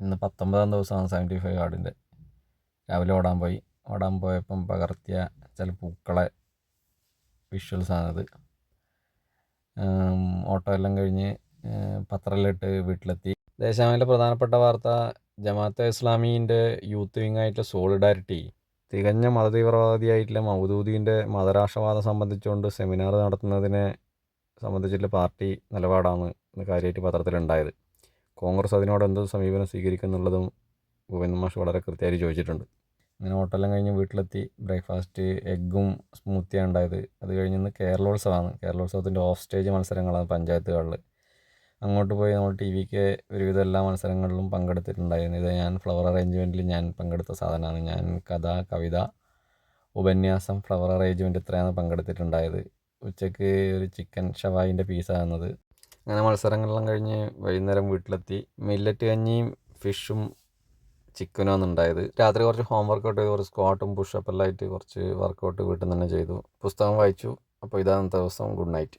ഇന്ന് 19ാം ദിവസമാണ് 75 ആടിൻ്റെ. രാവിലെ ഓടാൻ പോയപ്പം പകർത്തിയ ചില പൂക്കളെ വിഷ്വൽസാണത്. ഓട്ടം എല്ലാം കഴിഞ്ഞ് പത്രമെല്ലാം വീട്ടിലെത്തി. ദേശാഭിമാനിയിലെ പ്രധാനപ്പെട്ട വാർത്ത, ജമാഅത്തെ ഇസ്ലാമീൻ്റെ യൂത്ത് വിങ്ങായിട്ടുള്ള സോളിഡാരിറ്റി തികഞ്ഞ മതതീവ്രവാദിയായിട്ടുള്ള മൗദൂദിൻ്റെ മതരാഷ്ട്രവാദം സംബന്ധിച്ചുകൊണ്ട് സെമിനാർ നടത്തുന്നതിനെ സംബന്ധിച്ചിട്ടുള്ള പാർട്ടി നിലപാടാണ് ഇന്ന് കാര്യമായിട്ട് പത്രത്തിലുണ്ടായത്. കോൺഗ്രസ് അതിനോട് എന്ത് സമീപനം സ്വീകരിക്കുന്നുള്ളതും ഗോവിന്ദൻ മാഷ് വളരെ കൃത്യമായിട്ട് ചോദിച്ചിട്ടുണ്ട്. അങ്ങനെ ഓട്ടെല്ലാം കഴിഞ്ഞ് വീട്ടിലെത്തി. ബ്രേക്ക്ഫാസ്റ്റ് എഗ്ഗും സ്മൂത്തിയാണ് ഉണ്ടായത്. അത് കഴിഞ്ഞ് ഇന്ന് കേരളോത്സവമാണ്. കേരളോത്സവത്തിൻ്റെ ഓഫ് സ്റ്റേജ് മത്സരങ്ങളാണ് പഞ്ചായത്തുകളിൽ. അങ്ങോട്ട് പോയി നമ്മൾ ടി വിക്ക് ഒരുവിധം എല്ലാ മത്സരങ്ങളിലും പങ്കെടുത്തിട്ടുണ്ടായിരുന്നു. ഇത് ഞാൻ ഫ്ലവർ അറേഞ്ച്മെൻറ്റിൽ ഞാൻ പങ്കെടുത്ത സാധനമാണ്. ഞാൻ കഥ, കവിത, ഉപന്യാസം, ഫ്ലവർ അറേഞ്ച്മെൻറ്റ് ഇത്രയാണ് പങ്കെടുത്തിട്ടുണ്ടായത്. ഉച്ചയ്ക്ക് ഒരു ചിക്കൻ ഷവായിൻ്റെ പീസാകുന്നത്. അങ്ങനെ മത്സരങ്ങളെല്ലാം കഴിഞ്ഞ് വൈകുന്നേരം വീട്ടിലെത്തി. മില്ലറ്റ് കഞ്ഞിയും ഫിഷും ചിക്കനുമാണ് ഉണ്ടായത്. രാത്രി കുറച്ച് ഹോം വർക്കൗട്ട് ചെയ്തു. കുറച്ച് സ്ക്വാട്ടും പുഷപ്പ് എല്ലാം ആയിട്ട് കുറച്ച് വർക്കൗട്ട് വീട്ടിൽ നിന്ന് തന്നെ ചെയ്തു. പുസ്തകം വായിച്ചു. അപ്പോൾ ഇതാണ് ദിവസം. Good night.